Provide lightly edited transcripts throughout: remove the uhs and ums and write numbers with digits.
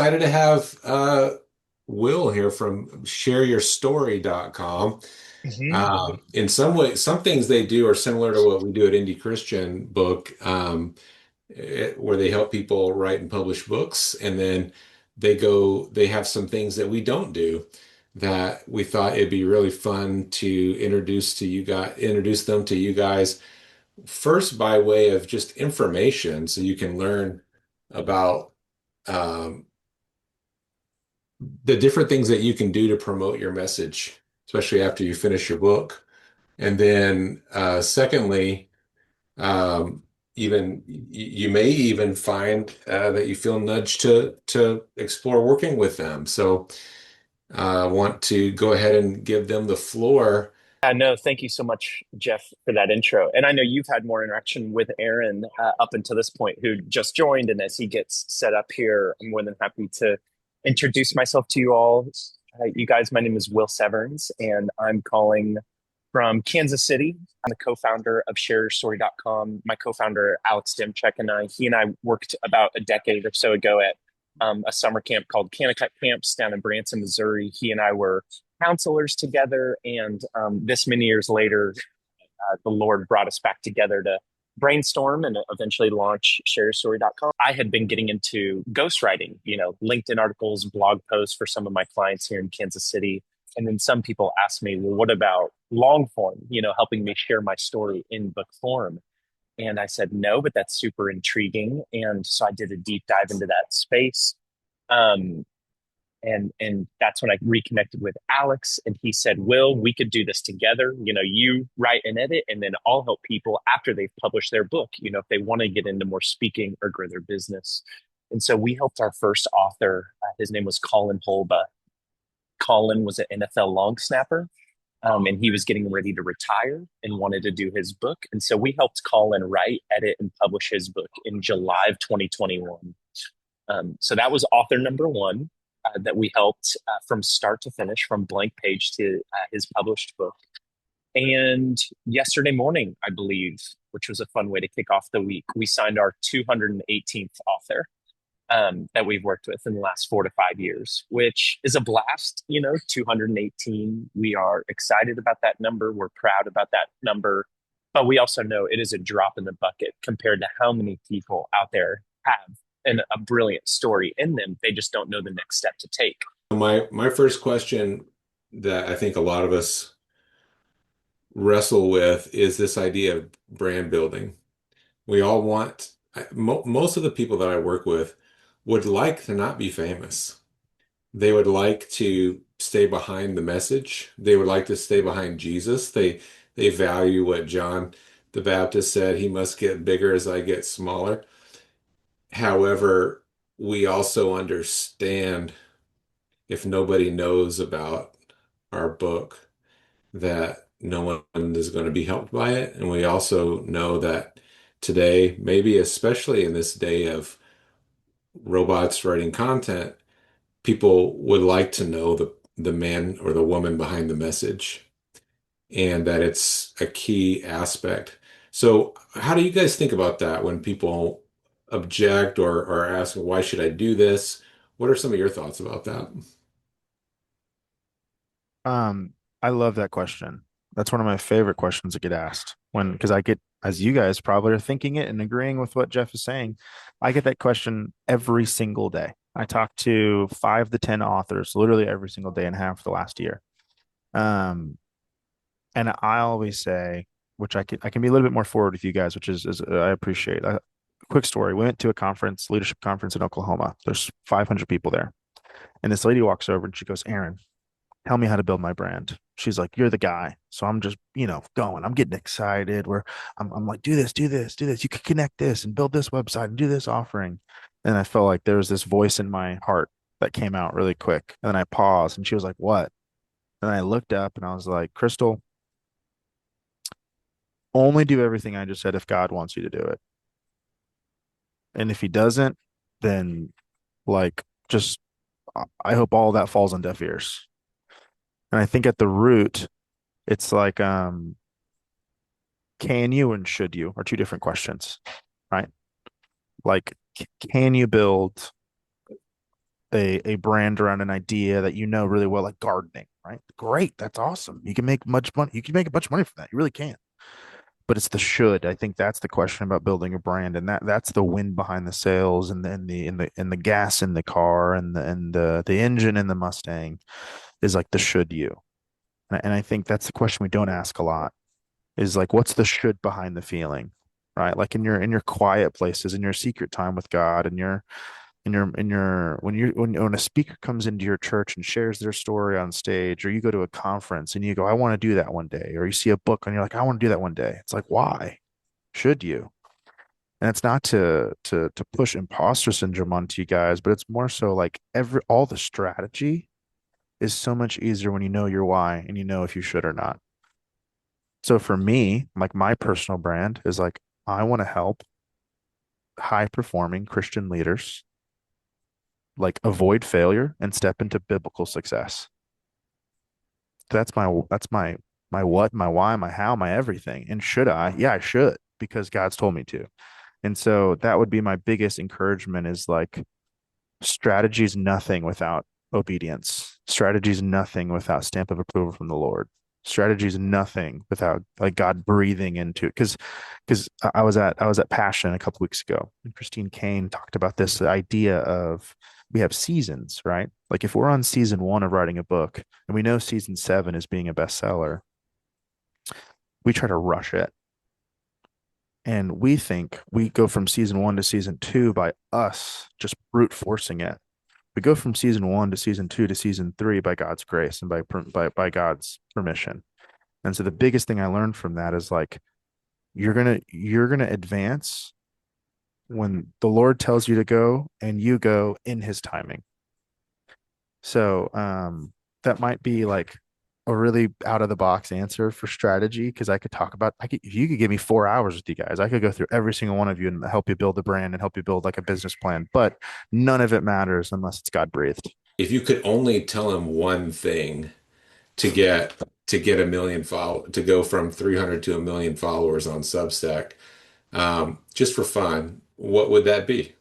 Excited to have Will here from shareyourstory.com. Hmm. In some way, some things they do are similar to what we do at Indie Christian Book, where they help people write and publish books, and then they have some things that we don't do that we thought it'd be really fun to introduce them to you guys first by way of just information, so you can learn about um, the different things that you can do to promote your message, especially after you finish your book. And then, secondly, even you may even find that you feel nudged to explore working with them. So, I want to go ahead and give them the floor. No, thank you so much, Jeff, for that intro. And I know you've had more interaction with Aaron up until this point, who just joined. And as he gets set up here, I'm more than happy to introduce myself to you all. You guys, my name is Will Severns, and I'm calling from Kansas City. I'm the co-founder of ShareStory.com. My co-founder, Alex Demchek, he and I worked about a decade or so ago at a summer camp called Kanakuk Camps down in Branson, Missouri. He and I were counselors together, and this many years later, the Lord brought us back together to brainstorm and eventually launch ShareStory.com. I had been getting into ghostwriting, LinkedIn articles, blog posts for some of my clients here in Kansas City. And then some people asked me, well, what about long form, helping me share my story in book form? And I said, no, but that's super intriguing. And so I did a deep dive into that space. Um, and that's when I reconnected with Alex, and he said, "Will, we could do this together. You write and edit, and then I'll help people after they've published their book. If they want to get into more speaking or grow their business." And so we helped our first author. His name was Colin Holba. Colin was an NFL long snapper, and he was getting ready to retire and wanted to do his book. And so we helped Colin write, edit, and publish his book in July of 2021. So that was author number one that we helped from start to finish, from blank page to his published book. And yesterday morning, I believe, which was a fun way to kick off the week, we signed our 218th author that we've worked with in the last 4 to 5 years, which is a blast. 218. We are excited about that number. We're proud about that number. But we also know it is a drop in the bucket compared to how many people out there have a brilliant story in them. They just don't know the next step to take. My first question that I think a lot of us wrestle with is this idea of brand building. We all want, most of the people that I work with would like to not be famous. They would like to stay behind the message. They would like to stay behind Jesus. They value what John the Baptist said, he must get bigger as I get smaller. However, we also understand if nobody knows about our book, that no one is going to be helped by it. And we also know that today, maybe especially in this day of robots writing content, people would like to know the man or the woman behind the message, and that it's a key aspect. So, how do you guys think about that when people object or ask, why should I do this? What are some of your thoughts about that? I love that question. That's one of my favorite questions that get asked because I get, as you guys probably are thinking it and agreeing with what Jeff is saying, I get that question every single day. I talk to 5 to 10 authors literally every single day and have for the last year. Um, and I always say, which I can be a little bit more forward with you guys, which is I appreciate. Quick story: we went to a conference, leadership conference in Oklahoma. There's 500 people there, and this lady walks over and she goes, "Aaron, tell me how to build my brand." She's like, "You're the guy." So I'm just, going. I'm getting excited. I'm like, do this, do this, do this. You could connect this and build this website and do this offering. And I felt like there was this voice in my heart that came out really quick. And then I paused and she was like, "What?" And I looked up and I was like, "Crystal, only do everything I just said if God wants you to do it. And if he doesn't, then like just I hope all that falls on deaf ears." And I think at the root, it's like can you and should you are two different questions, right? Like, can you build a brand around an idea that you know really well, like gardening, right? Great, that's awesome. You can make much money. You can make a bunch of money from that. You really can. But it's the should. I think that's the question about building a brand, and that's the wind behind the sails, and the gas in the car, and the engine in the Mustang is like the should you. And I think that's the question we don't ask a lot is like, what's the should behind the feeling, right? Like in your quiet places, in your secret time with God, and your in your when a speaker comes into your church and shares their story on stage, or you go to a conference and you go, I want to do that one day, or you see a book and you're like, I want to do that one day. It's like, why should you? And it's not to push imposter syndrome onto you guys, but it's more so like all the strategy is so much easier when you know your why and you know if you should or not. So for me, like my personal brand is like, I want to help high performing Christian leaders like avoid failure and step into biblical success. That's my what, my why, my how, my everything. And should I? Yeah, I should because God's told me to. And so that would be my biggest encouragement is like strategy is nothing without obedience. Strategy is nothing without stamp of approval from the Lord. Strategy is nothing without like God breathing into it. Because I was at Passion a couple weeks ago, and Christine Kane talked about this idea of we have seasons, right? Like if we're on season one of writing a book and we know season seven is being a bestseller, we try to rush it. And we think we go from season one to season two by us just brute forcing it. We go from season one to season two to season three by God's grace and by God's permission. And so the biggest thing I learned from that is like you're gonna advance when the Lord tells you to go and you go in his timing. So that might be like a really out of the box answer for strategy because I could talk about if you could give me 4 hours with you guys, I could go through every single one of you and help you build a brand and help you build like a business plan. But none of it matters unless it's God breathed. If you could only tell him one thing to get a million to go from 300 to a million followers on Substack, just for fun, what would that be?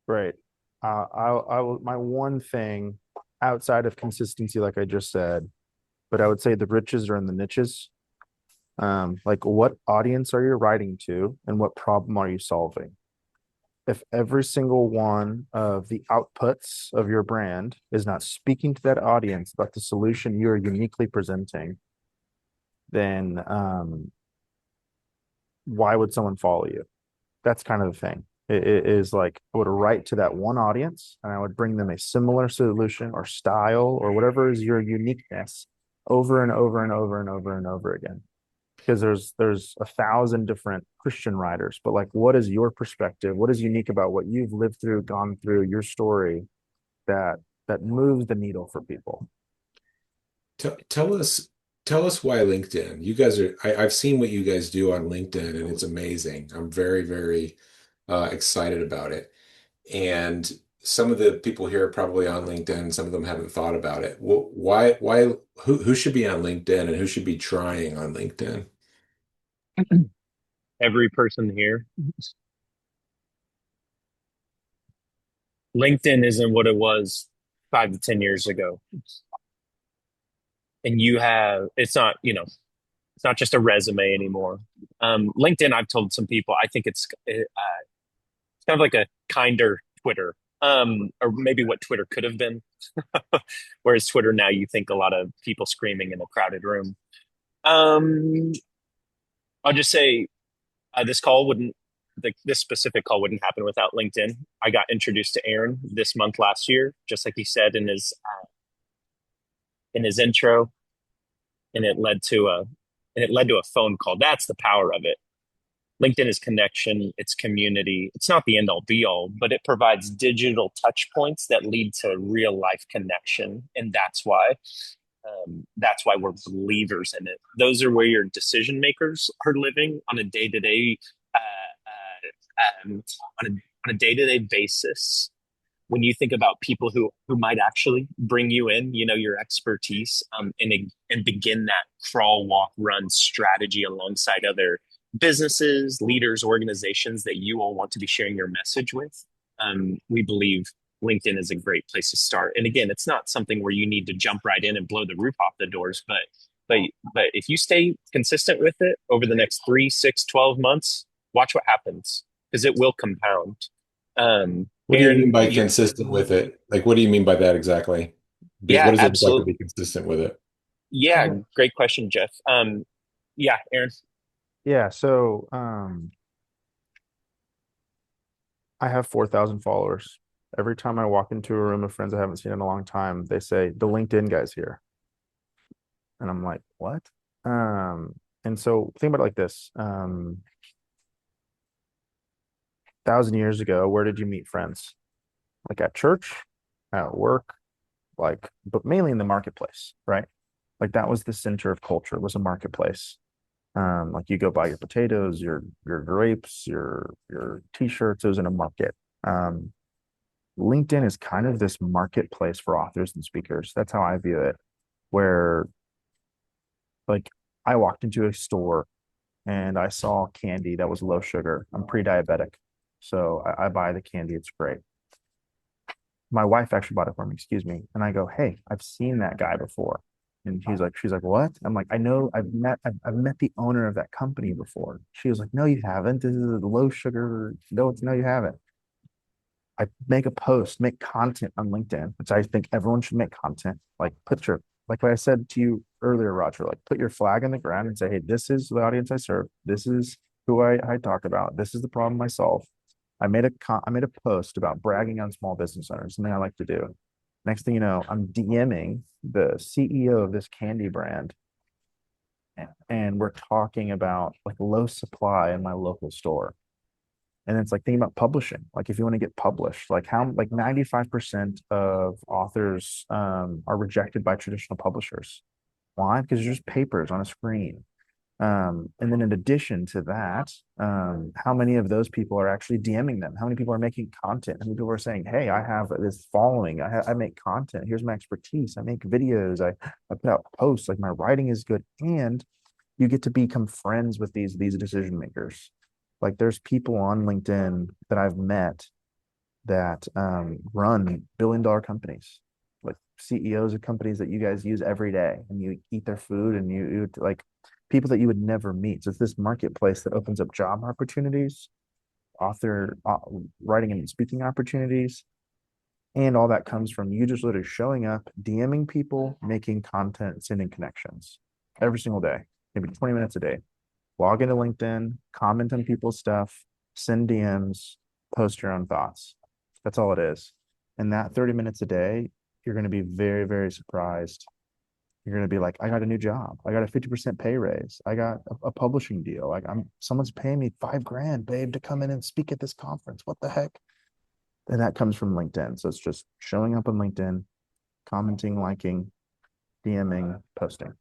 Right. I will, my one thing outside of consistency, like I just said, but I would say the riches are in the niches. Like what audience are you writing to and what problem are you solving? If every single one of the outputs of your brand is not speaking to that audience about the solution you're uniquely presenting, then why would someone follow you? That's kind of the thing. It is like I would write to that one audience and I would bring them a similar solution or style or whatever is your uniqueness over and over and over and over and over again. Because there's 1,000 different Christian writers, but like what is your perspective? What is unique about what you've lived through, gone through, your story that that moves the needle for people? Tell us why LinkedIn. You guys are I've seen what you guys do on LinkedIn and it's amazing. I'm very, very excited about it. And some of the people here are probably on LinkedIn, some of them haven't thought about it. Why who should be on LinkedIn and who should be trying on LinkedIn? Every person here. LinkedIn isn't what it was 5 to 10 years ago. And it's not, it's not just a resume anymore. LinkedIn, I've told some people, I think it's kind of like a kinder Twitter, or maybe what Twitter could have been. Whereas Twitter now, you think a lot of people screaming in a crowded room. Um, I'll just say this call wouldn't, this specific call wouldn't happen without LinkedIn. I got introduced to Aaron this month last year, just like he said in his intro, and it led to a phone call. That's the power of it. LinkedIn is connection, it's community. It's not the end all be all, but it provides digital touch points that lead to real life connection, and that's why we're believers in it. Those are where your decision makers are living on a day to day, on a day to day basis. When you think about people who might actually bring you in, your expertise, and begin that crawl, walk, run strategy alongside other businesses, leaders, organizations that you all want to be sharing your message with. We believe LinkedIn is a great place to start. And again, it's not something where you need to jump right in and blow the roof off the doors, but but if you stay consistent with it over the next 3, 6, 12 months, watch what happens because it will compound. What do you mean Aaron, by consistent with it? Like, what do you mean by that exactly? What yeah, does it look like to absolutely. be consistent with it? Yeah, great question, Jeff. Yeah, Aaron. Yeah, so I have 4,000 followers. Every time I walk into a room of friends I haven't seen in a long time, they say, the LinkedIn guy's here. And I'm like, what? And so think about it like this. 1,000 years ago, where did you meet friends? Like at church, at work, like, but mainly in the marketplace, right? Like that was the center of culture, was a marketplace. Like you go buy your potatoes, your grapes, your t-shirts, it was in a market. Um, LinkedIn is kind of this marketplace for authors and speakers. That's how I view it, where like I walked into a store and I saw candy that was low sugar. I'm pre-diabetic, so I buy the candy. It's great. My wife actually bought it for me, excuse me. And I go, hey, I've seen that guy before. And she's like, what? I'm like, I know I've met the owner of that company before. She was like, no, you haven't. This is a low sugar. No, you haven't. I make a post, make content on LinkedIn, which I think everyone should make content. Like put your, like what I said to you earlier, Roger, like put your flag in the ground and say, hey, this is the audience I serve. This is who I talk about. This is the problem I solve. I made a post about bragging on small business owners, something I like to do. Next thing you know, I'm DMing the CEO of this candy brand, and we're talking about like low supply in my local store. And it's like thinking about publishing. Like if you want to get published, like how like 95% of authors are rejected by traditional publishers. Why? Because they're just papers on a screen. And then in addition to that, how many of those people are actually DMing them? How many people are making content? How many people are saying, hey, I have this following. I make content. Here's my expertise. I make videos. I put out posts. Like my writing is good. And you get to become friends with these decision makers. Like there's people on LinkedIn that I've met that run billion-dollar companies, like CEOs of companies that you guys use every day, and you eat their food, and you like people that you would never meet. So it's this marketplace that opens up job opportunities, author writing and speaking opportunities, and all that comes from you just literally showing up, DMing people, making content, sending connections every single day, maybe 20 minutes a day. Log into LinkedIn, comment on people's stuff, send DMs, post your own thoughts. That's all it is. And that 30 minutes a day, you're going to be very, very surprised. You're going to be like, I got a new job. I got a 50% pay raise. I got a publishing deal. Like someone's paying me 5 grand, babe, to come in and speak at this conference. What the heck? And that comes from LinkedIn. So it's just showing up on LinkedIn, commenting, liking, DMing, posting.